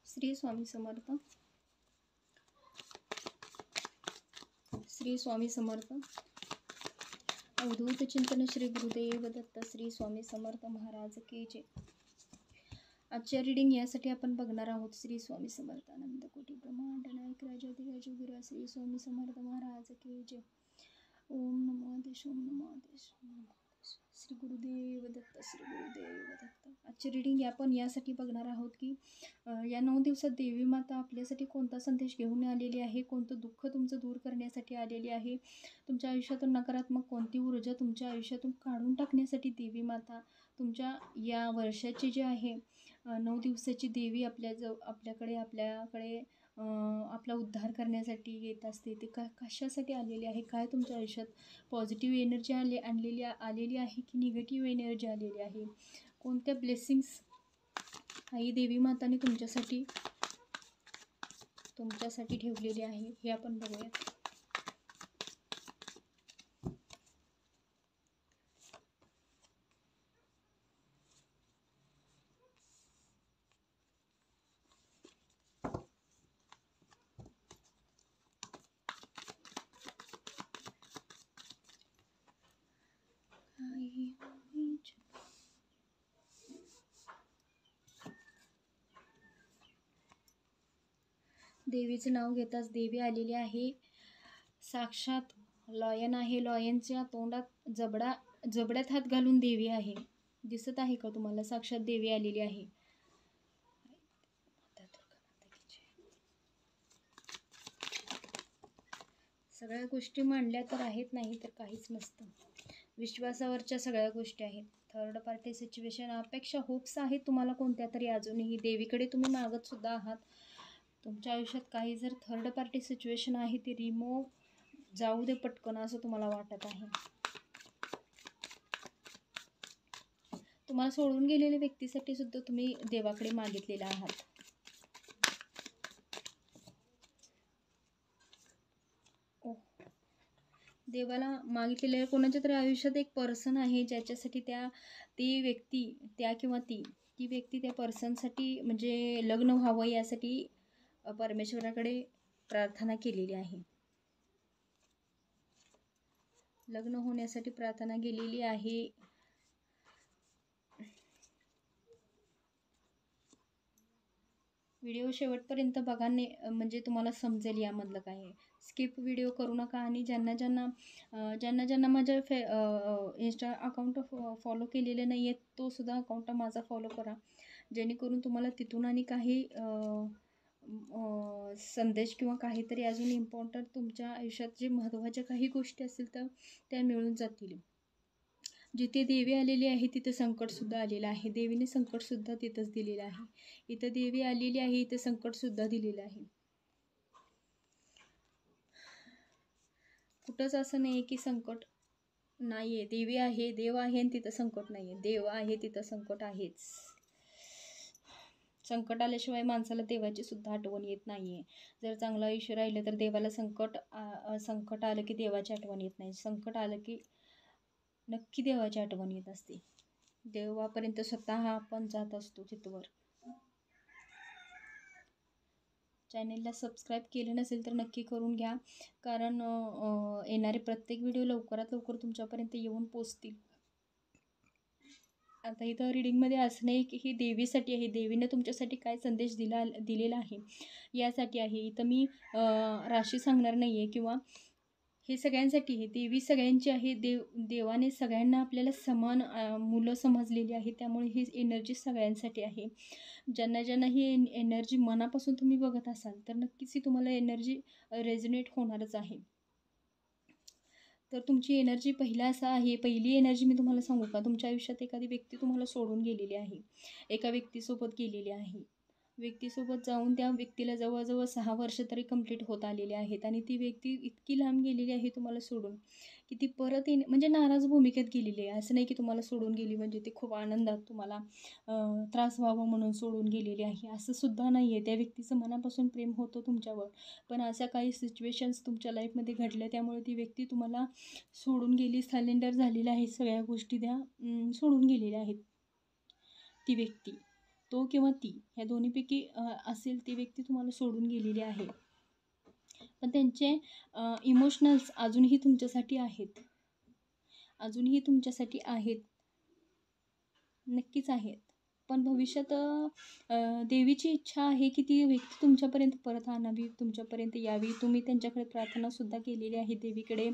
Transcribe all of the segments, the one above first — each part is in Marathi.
श्री स्वामी समर्थ. श्री स्वामी समर्थ. अवधूत चिंतन श्री गुरुदेव दत्त. श्री स्वामी समर्थ महाराज की जय. आजच्या रीडिंग यासाठी आपण बघणार आहोत श्री स्वामी समर्थ आनंद कोटी ब्रह्मांड नायक राजाधिराज गुरु श्री स्वामी समर्थ महाराज की जय. ओम नमो आदेश, ओम नमो आदेश, ओम नमो आदेश. श्री गुरुदेव दत्त, श्री गुरुदेव दत्त. आजची रीडिंग आपण यासाठी बघणार आहोत की या 9 दिवसात देवी माता आपल्यासाठी कोणता संदेश घेऊन आलेली आहे, कोणतं दुःख तुमचं दूर करण्यासाठी आलेली आहे, तुमच्या आयुष्यातून नकारात्मक कोणती ऊर्जा तुमच्या आयुष्यातून काढून टाकण्यासाठी देवी माता तुमच्या या वर्षाची जी आहे 9 दिवसाची देवी आपल्याकडे आपला उद्धार करण्यासाठी येत असते. ते कशासाठी आलेली आहे, काय तुमच्या आयुष्यात पॉझिटिव्ह एनर्जी आलेली आहे की निगेटिव्ह एनर्जी आलेली आहे, कोणत्या ब्लेसिंग्स आई देवी माताने तुमच्यासाठी ठेवलेली आहे हे आपण बघूयात. देवीचं नाव घेताच देवी आलेली आहे. साक्षात लॉयन आहे. लॉयनच्या तोंडात जबड्यात हात घालून देवी आहे. दिसत आहे का तुम्हाला? साक्षात देवी आलेली आहे. सगळ्या गोष्टी मांडल्या तर आहेत, नाही तर काहीच नसतं. विश्वासावरच्या सगळ्या गोष्टी आहेत. थर्ड पार्टी सिच्युएशन, अपेक्षा, होप्स आहेत तुम्हाला कोणत्या तरी अजूनही. देवीकडे तुम्ही मागत सुद्धा आहात. तुमच्या आयुष्यात काही जर थर्ड पार्टी सिच्युएशन आहे ती रिमूव्ह जाऊ दे पटकन असं तुम्हाला वाटत आहे. तुम्हाला सोडून गेलेल्या व्यक्तीसाठी सुद्धा तुम्ही देवाकडे मागितलेला आहात. देवाला मागितलेल्या कोणाच्या तरी आयुष्यात एक पर्सन आहे ज्याच्यासाठी ती व्यक्ती त्या पर्सनसाठी म्हणजे लग्न व्हावं यासाठी परमेश्वराकडे प्रार्थना केलेली आहे. लग्न होण्यासाठी प्रार्थना केलेली आहे. व्हिडिओ शेवटपर्यंत बघा म्हणजे तुम्हाला समजेल यामधलं काय आहे. स्किप व्हिडिओ करू नका. आणि ज्यांना माझ्या इंस्टा अकाउंट फॉलो केलेले नाही आहेत तो सुद्धा अकाउंट माझा फॉलो करा, जेणेकरून तुम्हाला तिथून आणि काही संदेश किंवा काहीतरी अजून इम्पॉर्टंट तुमच्या आयुष्यात जे महत्त्वाच्या काही गोष्टी असतील तर त्या मिळून जातील. जिथे देवी आलेली आहे तिथे संकटसुद्धा आलेलं आहे. देवीने संकटसुद्धा तिथंच दिलेलं आहे. इथं देवी आलेली आहे, इथं संकटसुद्धा दिलेलं आहे. कुठंच असं नाही की संकट नाही आहे. देवी आहे, देव आहे आणि तिथं संकट नाही आहे. देव आहे तिथं संकट आहेच. संकट आल्याशिवाय माणसाला देवाची सुद्धा आठवण येत नाही आहे. जर चांगलं आयुष्य राहिलं तर देवाला संकट आलं की देवाची आठवण येत नाही. संकट आलं की नक्की देवाची आठवण येत असते. देवापर्यंत स्वतः आपण जात असतो तिथवर. चॅनेलला सबस्क्राईब केलं नसेल तर नक्की करून घ्या, कारण येणारे प्रत्येक व्हिडिओ लवकरात लवकर तुमच्यापर्यंत येऊन पोचतील. आता इथं रीडिंगमध्ये असं नाही की ही देवीसाठी आहे, देवीने तुमच्यासाठी काय संदेश दिलेला आहे यासाठी आहे. इथं मी राशी सांगणार नाही आहे किंवा हे सगळ्यांसाठी आहे. देवी सगळ्यांची आहे. देवाने सगळ्यांना आपल्याला समान मुलं समजलेली आहे. त्यामुळे ही एनर्जी सगळ्यांसाठी आहे. ज्यांना ही एनर्जी मनापासून तुम्ही बघत असाल तर नक्कीच ही तुम्हाला एनर्जी रेझोनेट होणारच आहे. तर तुमची एनर्जी पहिली एनर्जी मी तुम्हाला सांगू का? तुमच्या आयुष्यात एखादी व्यक्ती तुम्हाला सोडून गेलेली आहे, एका व्यक्तीसोबत गेलेली आहे. व्यक्तीसोबत जाऊन त्या व्यक्तीला जवळजवळ 6 वर्ष तरी कंप्लीट होत आलेले आहेत आणि ती व्यक्ती इतकी लांब गेलेली आहे तुम्हाला सोडून की ती परत म्हणजे नाराज भूमिकेत गेलेली आहे. असं नाही की तुम्हाला सोडून गेली म्हणजे ती खूप आनंदात तुम्हाला त्रास व्हावा म्हणून सोडून गेलेली आहे, असं सुद्धा नाही आहे. त्या व्यक्तीचं मनापासून प्रेम होतं तुमच्यावर, पण अशा काही सिच्युएशन्स तुमच्या लाईफमध्ये घडल्या त्यामुळे ती व्यक्ती तुम्हाला सोडून गेली, सरेंडर झालेली आहे. सगळ्या गोष्टी त्या सोडून गेलेल्या आहेत ती व्यक्ती. तो किंवा ती ह्या दोन्हीपैकी असेल ती व्यक्ती तुम्हाला सोडून गेलेली आहे. पण त्यांचे इमोशनल्स अजूनही तुमच्यासाठी आहेत. अजूनही तुमच्यासाठी आहेत. नक्कीच आहेत. पण भविष्यात देवीची इच्छा आहे की ती व्यक्ती तुमच्यापर्यंत परत आणावी, तुमच्यापर्यंत यावी. तुम्ही त्यांच्याकडे प्रार्थनासुद्धा केलेली आहे देवीकडे.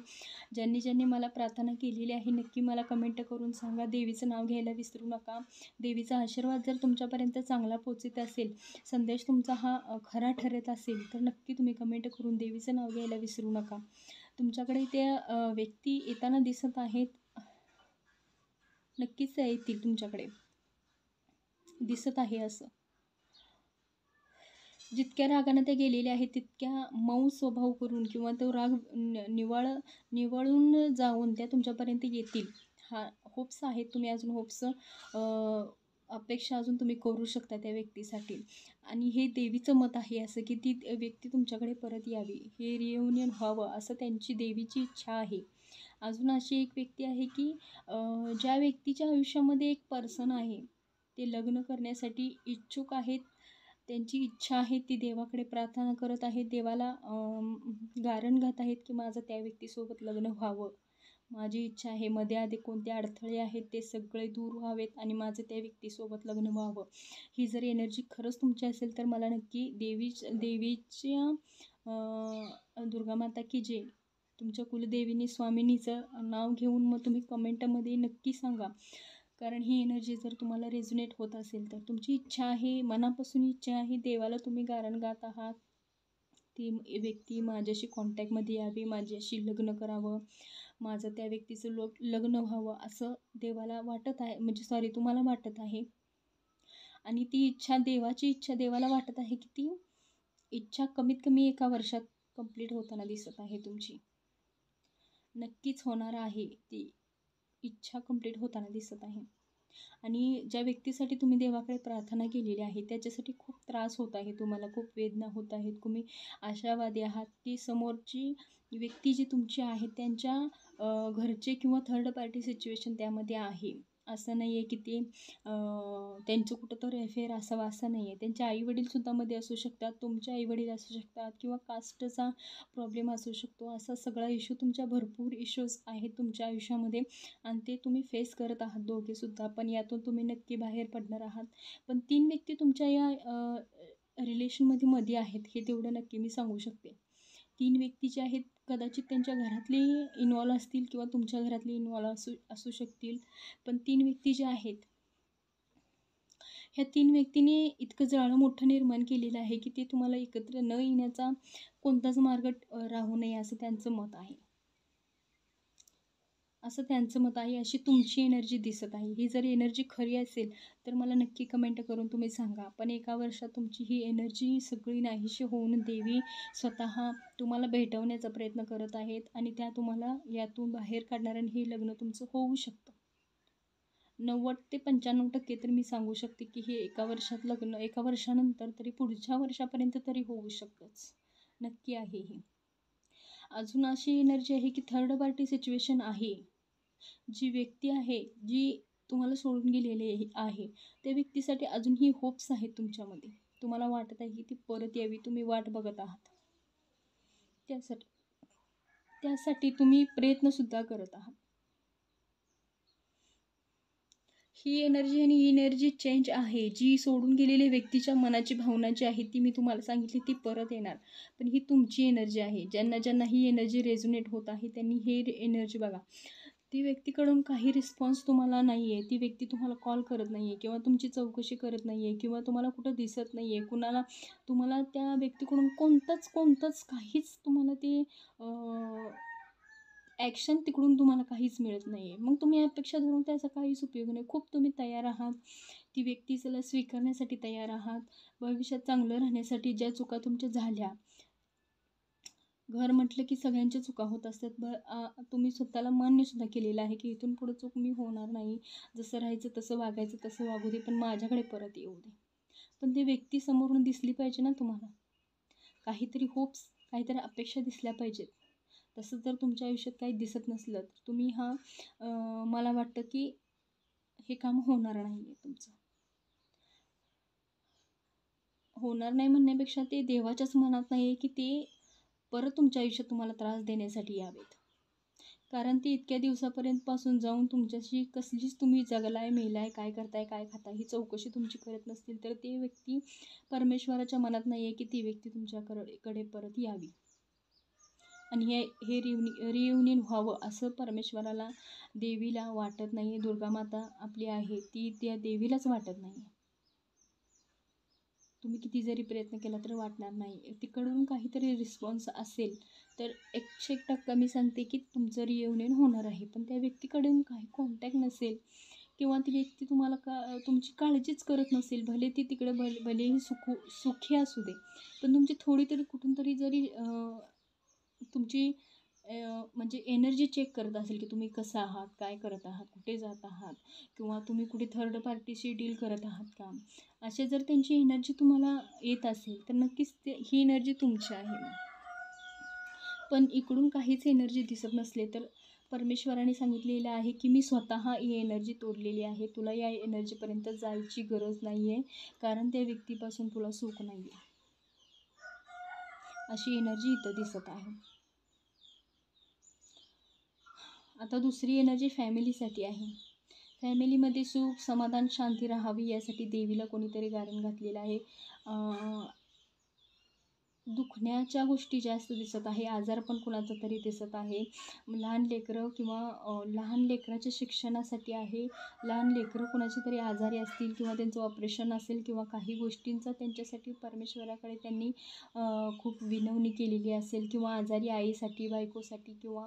ज्यांनी ज्यांनी मला प्रार्थना केलेली आहे नक्की मला कमेंट करून सांगा. देवीचं नाव घ्यायला विसरू नका. देवीचा आशीर्वाद जर तुमच्यापर्यंत चांगला पोचत असेल, संदेश तुमचा हा खरा ठरत असेल तर नक्की तुम्ही कमेंट करून देवीचं नाव घ्यायला विसरू नका. तुमच्याकडे त्या व्यक्ती येताना दिसत आहेत. नक्कीच त्या येतील तुमच्याकडे. दिसत आहे असं. जितक्या रागाने ते गेलेले आहेत तितक्या मऊ स्वभाव करून किंवा तो राग निवळून जाऊन त्या तुमच्यापर्यंत येतील. हा होप्स आहेत. तुम्ही अजून होप्स अपेक्षा अजून तुम्ही करू शकता त्या व्यक्तीसाठी. आणि हे देवीचं मत आहे असं की ती व्यक्ती तुमच्याकडे परत यावी, हे रियुनियन व्हावं असं त्यांची देवीची इच्छा आहे. अजून अशी एक व्यक्ती आहे की ज्या व्यक्तीच्या आयुष्यामध्ये एक पर्सन आहे, ते लग्न करण्यासाठी इच्छुक आहेत. त्यांची इच्छा आहे, ती देवाकडे प्रार्थना करत आहेत, देवाला गारण घात आहेत की माझं त्या व्यक्तीसोबत लग्न व्हावं. माझी इच्छा आहे. मध्ये आधी कोणते अडथळे आहेत ते सगळे दूर व्हावेत आणि माझं त्या व्यक्तीसोबत लग्न व्हावं. ही जर एनर्जी खरंच तुमची असेल तर मला नक्की देवीच्या दुर्गामाता की जय, तुमच्या कुलदेवीनी स्वामिनीचं नाव घेऊन मग तुम्ही कमेंटमध्ये नक्की सांगा. कारण ही एनर्जी जर तुम्हाला रेझोनेट होत असेल तर तुमची इच्छा आहे, मनापासून इच्छा आहे, देवाला तुम्ही गारण गात आहात, ती व्यक्ती माझ्याशी कॉन्टॅक्टमध्ये यावी, माझ्याशी लग्न करावं, माझं त्या व्यक्तीचं लग्न व्हावं असं देवाला वाटत आहे, म्हणजे तुम्हाला वाटत आहे. आणि ती इच्छा, देवाची इच्छा देवाला वाटत आहे की ती इच्छा कमीत कमी 1 वर्षात कंप्लीट होताना दिसत आहे तुमची. नक्कीच होणार आहे. ती इच्छा कंप्लीट होताना दिसत आहे. आणि ज्या व्यक्तीसाठी तुम्ही देवाकडे प्रार्थना केलेली आहे त्याच्यासाठी खूप त्रास होत आहे, तुम्हाला खूप वेदना होत आहेत. तुम्ही आशावादी आहात की समोरची व्यक्ती जी तुमची आहे त्यांच्या घरचे किंवा थर्ड पार्टी सिच्युएशन त्यामध्ये आहे. असं नाही आहे की ते त्यांचं कुठं तर अफेअर असावं असं नाही आहे. त्यांचे आईवडीलसुद्धा मध्ये असू शकतात, तुमचे आईवडील असू शकतात किंवा कास्टचा प्रॉब्लेम असू शकतो. असा सगळा इश्यू, तुमच्या भरपूर इश्यूज आहेत तुमच्या आयुष्यामध्ये आणि ते तुम्ही फेस करत आहात दोघेसुद्धा. पण यातून तुम्ही नक्की बाहेर पडणार आहात. पण 3 व्यक्ती तुमच्या या रिलेशनमध्ये आहेत हे तेवढं नक्की मी सांगू शकते. 3 व्यक्ती जे आहेत कदाचित त्यांच्या घरातले इन्व्हॉल्व असतील किंवा तुमच्या घरातले इन्व्हॉल्व असू शकतील. पण 3 व्यक्ती ज्या आहेत, ह्या 3 व्यक्तींनी इतकं जाळं मोठं निर्माण केलेलं आहे की ते तुम्हाला एकत्र न येण्याचा कोणताच मार्ग राहू नये असं त्यांचं मत आहे. अशी तुमची एनर्जी दिसत आहे. ही जर एनर्जी खरी असेल तर मला नक्की कमेंट करून तुम्ही सांगा. पण 1 वर्षात तुमची ही एनर्जी सगळी नाहीशी होऊन देवी स्वतः तुम्हाला भेटवण्याचा प्रयत्न करत आहेत आणि त्या तुम्हाला यातून बाहेर काढणार आणि हे लग्न तुमचं होऊ शकतं. 90 ते 95% तर मी सांगू शकते की हे 1 वर्षात लग्न, 1 वर्षानंतर तरी पुढच्या वर्षापर्यंत तरी होऊ शकतंच. नक्की आहे हे. अजून अशी एनर्जी आहे की थर्ड पार्टी सिच्युएशन आहे. जी व्यक्ती आहे, जी तुम्हाला सोडून गेलेली आहे, त्या व्यक्तीसाठी अजूनही होप्स आहेत तुमच्यामध्ये. तुम्हाला वाटत आहे की ती परत यावी, तुम्ही वाट बघत आहात. त्यासाठी तुम्ही प्रयत्नसुद्धा करत आहात. ही एनर्जी आणि ही एनर्जी चेंज आहे. जी सोडून गेलेल्या व्यक्तीच्या मनाची भावना जी आहे ती मी तुम्हाला सांगितली ती परत येणार. पण ही तुमची एनर्जी आहे. ज्यांना ही एनर्जी रेझोनेट होत आहे त्यांनी हे एनर्जी बघा. ती व्यक्तीकडून काही रिस्पॉन्स तुम्हाला नाही आहे. ती व्यक्ती तुम्हाला कॉल करत नाही आहे किंवा तुमची चौकशी करत नाही आहे किंवा तुम्हाला कुठं दिसत नाही आहे. तुम्हाला त्या व्यक्तीकडून कोणतंच काहीच तुम्हाला ते ॲक्शन तिकडून तुम्हाला काहीच मिळत नाही आहे. मग तुम्ही अपेक्षा धरून त्याचा काहीच उपयोग नाही. खूप तुम्ही तयार आहात. ती व्यक्तीला स्वीकारण्यासाठी तयार आहात. भविष्यात चांगलं राहण्यासाठी ज्या चुका तुमच्या झाल्या, घर म्हटलं की सगळ्यांच्या चुका होत असतात. तुम्ही स्वतःला मान्यसुद्धा केलेलं आहे की इथून पुढं चूक मी होणार नाही. जसं राहायचं तसं वागायचं तसं वागू दे, पण माझ्याकडे परत येऊ दे. पण ती व्यक्ती समोरून दिसली पाहिजे ना तुम्हाला. काहीतरी होप्स, काहीतरी अपेक्षा दिसल्या पाहिजेत. तसं जर तुमच्या आयुष्यात काही दिसत नसलं तर तुम्ही मला वाटतं की हे काम होणार नाही आहे तुमचं. होणार नाही म्हणण्यापेक्षा ते देवाच्याच मनात नाही आहे की ते परत तुमच्या आयुष्यात तुम्हाला त्रास देण्यासाठी यावेत. कारण ते इतक्या दिवसापर्यंतपासून जाऊन तुमच्याशी कसलीच तुम्ही जगलाय, मेलाय, काय करताय, काय खाताय ही चौकशी तुमची करत नसतील, तर ती व्यक्ती परमेश्वराच्या मनात नाही आहे की ती व्यक्ती तुमच्याकडे परत यावी. आणि हे रियुनियन व्हावं असं परमेश्वराला, देवीला वाटत नाही आहे. दुर्गामाता आपली आहे ती त्या देवीलाच वाटत नाही आहे. तुम्ही किती जरी प्रयत्न केला तर वाटणार नाही. तिकडून काहीतरी रिस्पॉन्स असेल तर 100% मी सांगते की तुमचं रियुनियन होणार आहे. पण त्या व्यक्तीकडून काही कॉन्टॅक्ट नसेल किंवा ती व्यक्ती तुम्हाला तुमची काळजीच करत नसेल, भले ती तिकडे भलेही सुखी असू दे, पण तुमची थोडी तरी कुठून तरी जरी तुमची म्हणजे एनर्जी चेक करत असेल की तुम्ही कसं आहात, काय करत आहात, कुठे जात आहात किंवा तुम्ही कुठे थर्ड पार्टीशी डील करत आहात का, असे जर त्यांची एनर्जी तुम्हाला येत असेल तर नक्कीच ही एनर्जी तुमची आहे. पण इकडून काहीच एनर्जी दिसत नसले तर परमेश्वराने सांगितलेलं आहे की मी स्वतः ही एनर्जी तोडलेली आहे. तुला या एनर्जीपर्यंत जायची गरज नाही आहे, कारण त्या व्यक्तीपासून तुला सुख नाही आहे. अशी एनर्जी इथं दिसत आहे. आता दुसरी एनर्जी फॅमिलीसाठी आहे. फॅमिलीमध्ये सुख, समाधान, शांती राहावी यासाठी देवीला कोणीतरी गारण घातलेलं आहे. दुखण्याच्या गोष्टी जास्त दिसत आहे. आजारपण कुणाचं तरी दिसत आहे. लहान लेकरं किंवा लहान लेकराच्या शिक्षणासाठी आहे. लहान लेकरं कुणाची तरी आजारी असतील किंवा त्यांचं ऑपरेशन असेल किंवा काही गोष्टींचा त्यांच्यासाठी परमेश्वराकडे त्यांनी खूप विनवणी केलेली असेल किंवा आजारी आईसाठी, बायकोसाठी किंवा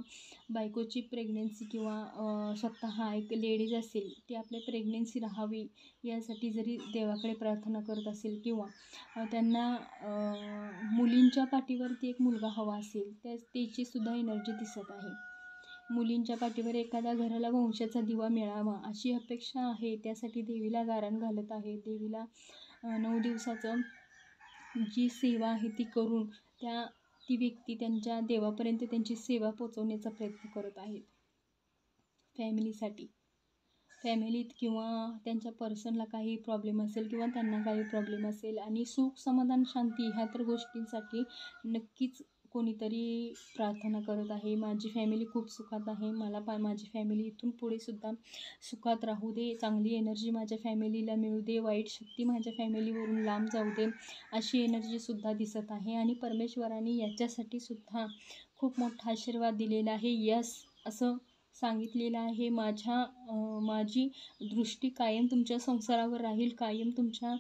बायकोची प्रेग्नेन्सी किंवा स्वतः एक लेडीज असेल ती आपली प्रेग्नेन्सी राहावी यासाठी जरी देवाकडे प्रार्थना करत असेल किंवा त्यांना मुलींच्या पाठीवरती एक मुलगा हवा असेल त्याची सुद्धा एनर्जी दिसत आहे. मुलींच्या पाठीवर एखाद्या घराला वंशाचा दिवा मिळावा अशी अपेक्षा आहे. त्यासाठी देवीला गारण घालत आहे. देवीला 9 दिवसाचं जी सेवा आहे ती करून ती व्यक्ती त्यांच्या देवापर्यंत त्यांची सेवा पोचवण्याचा प्रयत्न करत आहेत. फॅमिलीत किंवा त्यांच्या पर्सनला काही प्रॉब्लेम असेल किंवा त्यांना काही प्रॉब्लेम असेल आणि सुख, समाधान, शांती ह्या तर गोष्टींसाठी नक्कीच कोणीतरी प्रार्थना करत आहे. माझी फॅमिली खूप सुखात आहे. मला माझी फॅमिली इथून पुढे सुद्धा सुखात राहू दे. चांगली एनर्जी माझ्या फॅमिलीला मिळू दे. वाईट शक्ती माझ्या फॅमिलीवरून लांब जाऊ दे. अशी एनर्जीसुद्धा दिसत आहे. आणि परमेश्वराने याच्यासाठी सुद्धा खूप मोठा आशीर्वाद दिलेला आहे. यस असं सांगितलेलं आहे. माझी दृष्टी कायम तुमच्या संसारावर राहील. कायम तुमच्या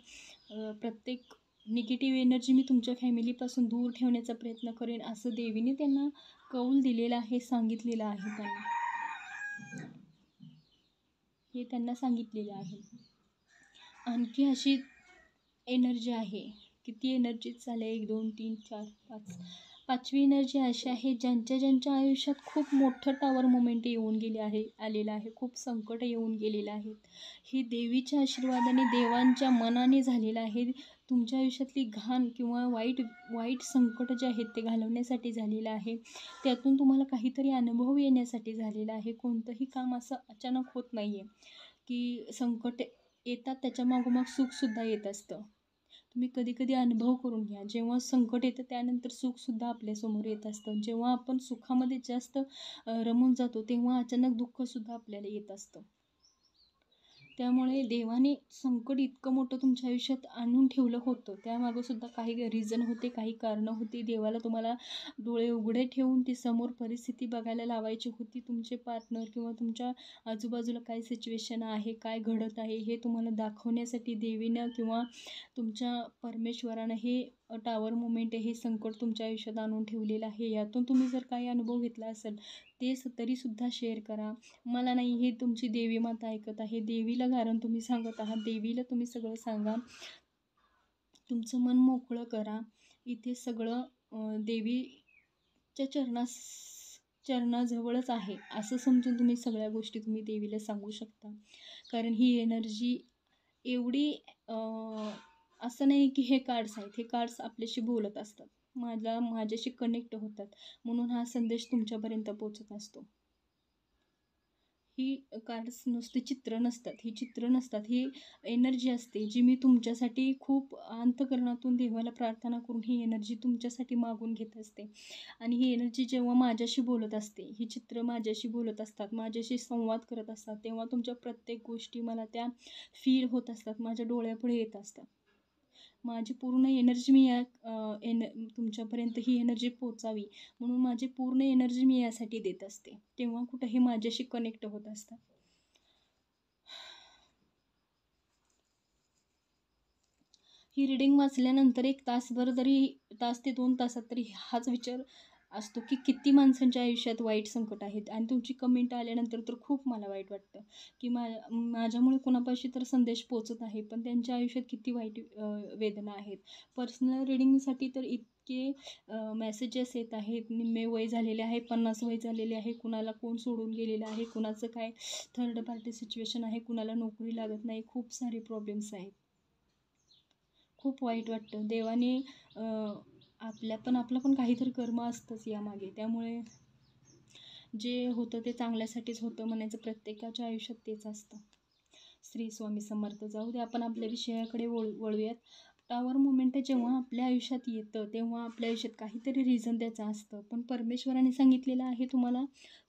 प्रत्येक निगेटिव्ह एनर्जी मी तुमच्या फॅमिलीपासून दूर ठेवण्याचा प्रयत्न करेन असं देवीने त्यांना कौल दिलेलं आहे, सांगितलेलं आहे त्यांना सांगितलेलं आहे. आणखी अशी एनर्जी आहे. किती एनर्जीज झाल्या? 1 2 3 4 5. 5वी एनर्जी अशी आहे ज्यांच्या आयुष्यात खूप मोठं टावर मोमेंट येऊन आलेलं आहे. खूप संकट येऊन गेलेलं आहे. हे देवीच्या आशीर्वादाने, देवांच्या मनाने झालेलं आहे. तुमच्या आयुष्यातली घाण किंवा वाईट संकट जे आहेत ते घालवण्यासाठी झालेलं आहे. त्यातून तुम्हाला काहीतरी अनुभव येण्यासाठी झालेला आहे. कोणतंही काम असं अचानक होत नाही आहे की संकट येतात त्याच्या मागोमाग सुखसुद्धा येत असतं. तुम्ही कधी अनुभव करून घ्या. जेव्हा संकट येतं त्यानंतर सुखसुद्धा आपल्यासमोर येत असतं. जेव्हा आपण सुखामध्ये जास्त रमून जातो तेव्हा अचानक दुःखसुद्धा आपल्याला येत असतं. त्यामुळे देवाने संकट इतकं मोठं तुमच्या आयुष्यात आणून ठेवलं होतं. त्यामागंसुद्धा काही रिझन होते, काही कारणं होती. देवाला तुम्हाला डोळे उघडे ठेवून ती समोर परिस्थिती बघायला लावायची होती. तुमचे पार्टनर किंवा तुमच्या आजूबाजूला काय सिच्युएशन आहे, काय घडत आहे हे तुम्हाला दाखवण्यासाठी देवीनं किंवा तुमच्या परमेश्वरानं हे टावर मुमेंट हे संकट तुमच्या आयुष्यात आणून ठेवलेलं आहे. यातून तुम्ही जर काही अनुभव घेतला असेल तरीसुद्धा शेअर करा. मला नाही, हे तुमची देवी माता ऐकत आहे. देवीला कारण तुम्ही सांगत आहात. देवीला तुम्ही सगळं सांगा. तुमचं मन मोकळं करा. इथे सगळं देवीच्या चरणाजवळच आहे असं समजून तुम्ही सगळ्या गोष्टी तुम्ही देवीला सांगू शकता. कारण ही एनर्जी एवढी असं नाही की हे कार्ड्स आहेत. हे कार्ड्स आपल्याशी बोलत असतात. माझ्याशी कनेक्ट होतात. म्हणून हा संदेश तुमच्यापर्यंत पोचत असतो. ही कार्ड्स नुसते चित्र नसतात, ही चित्र नसतात, ही एनर्जी असते जी मी तुमच्यासाठी खूप अंतःकरणातून देवाला प्रार्थना करून ही एनर्जी तुमच्यासाठी मागून घेत असते. आणि ही एनर्जी जेव्हा माझ्याशी बोलत असते, ही चित्र माझ्याशी बोलत असतात, माझ्याशी संवाद करत असतात, तेव्हा तुमच्या प्रत्येक गोष्टी मला त्या फील होत असतात, माझ्या डोळ्यापुढे येत असतात. माझी पूर्ण एनर्जी मी या तुमच्यापर्यंत ही एनर्जी पोचावी म्हणून माझी पूर्ण एनर्जी मी यासाठी देत असते. तेव्हा कुठं हे माझ्याशी कनेक्ट होत असतात. ही रीडिंग वाचल्यानंतर एक तासभर जरी, तास ते 2 तासात तरी हाच विचार असतो की किती माणसांच्या आयुष्यात वाईट संकट आहेत. आणि तुमची कमेंट आल्यानंतर तर खूप मला वाईट वाटतं की माझ्यामुळे कोणापाशी तर संदेश पोचत आहे, पण त्यांच्या आयुष्यात किती वाईट वेदना आहेत. पर्सनल रीडिंगसाठी तर इतके मेसेजेस येत आहेत. निम्मे वय झालेले आहे, 50 वय झालेले आहे, कुणाला कोण सोडून गेलेलं आहे, कुणाचं काय थर्ड पार्टी सिच्युएशन आहे, कुणाला नोकरी लागत नाही, खूप सारे प्रॉब्लेम्स आहेत. खूप वाईट वाटतं. देवाने आपलं पण काहीतरी कर्म असतंच यामागे. त्यामुळे जे होतं ते चांगल्यासाठीच होतं म्हणायचं, प्रत्येकाच्या आयुष्यात तेच असतं. श्री स्वामी समर्थ. जाऊ दे, आपण आपल्या विषयाकडे वळूयात. टॉवर मोमेंट जेव्हा आपल्या आयुष्यात येतं तेव्हा आपल्या आयुष्यात काहीतरी रिझन त्याचं असतं. पण परमेश्वराने सांगितलेलं आहे तुम्हाला,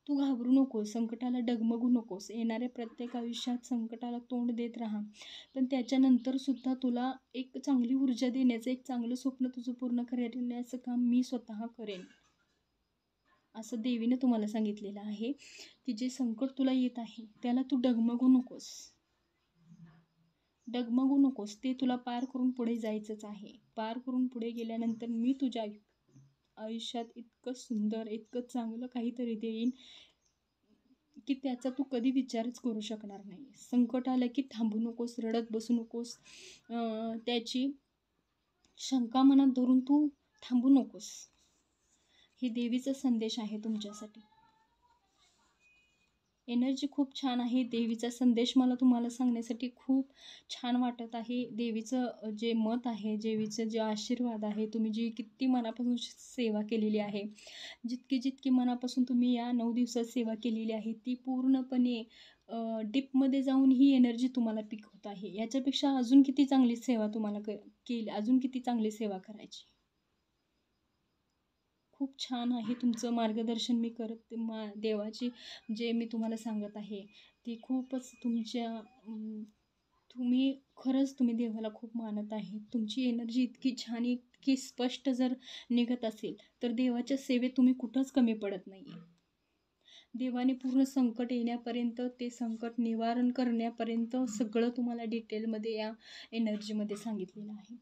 तू घाबरू नकोस, संकटाला डगमगू नकोस. येणाऱ्या प्रत्येक आयुष्यात संकटाला तोंड देत राहा, पण त्याच्यानंतरसुद्धा तुला एक चांगली ऊर्जा देण्याचं, एक चांगलं स्वप्न तुझं पूर्ण करण्याचं काम मी स्वतः करेन, असं देवीनं तुम्हाला सांगितलेलं आहे. की जे संकट तुला येत आहे त्याला तू डगमगू नकोस. डगमगू नकोस, ते तुला पार करून पुढे जायचंच आहे. पार करून पुढे गेल्यानंतर मी तुझ्या आयुष्यात इतकं सुंदर, इतकं चांगलं काहीतरी देईन की त्याचा तू कधी विचारच करू शकणार नाही. संकट आलं की थांबू नकोस, रडत बसू नकोस, त्याची शंका मनात धरून तू थांबू नकोस. हे देवीचा संदेश आहे तुमच्यासाठी. एनर्जी खूप छान आहे. देवीचा संदेश मला तुम्हाला सांगण्यासाठी खूप छान वाटत आहे. देवीचं जे मत आहे, देवीचं जे आशीर्वाद आहे, तुम्ही जी किती मनापासून सेवा केलेली आहे, जितकी मनापासून तुम्ही या 9 दिवसात सेवा केलेली आहे, ती पूर्णपणे डीपमध्ये जाऊन ही एनर्जी तुम्हाला पिक होत आहे. याच्यापेक्षा अजून किती चांगली सेवा तुम्हाला केली, अजून किती चांगली सेवा करायची. खूप छान आहे तुमचं मार्गदर्शन मी करत देवाची जे मी तुम्हाला सांगत आहे ती खूपच तुम्ही खरंच तुम्ही देवाला खूप मानत आहे. तुमची एनर्जी इतकी छान, इतकी स्पष्ट जर निघत असेल तर देवाच्या सेवेत तुम्ही कुठंच कमी पडत नाही आहे. देवाने पूर्ण संकट येण्यापर्यंत, ते संकट निवारण करण्यापर्यंत सगळं तुम्हाला डिटेलमध्ये या एनर्जीमध्ये सांगितलेलं आहे.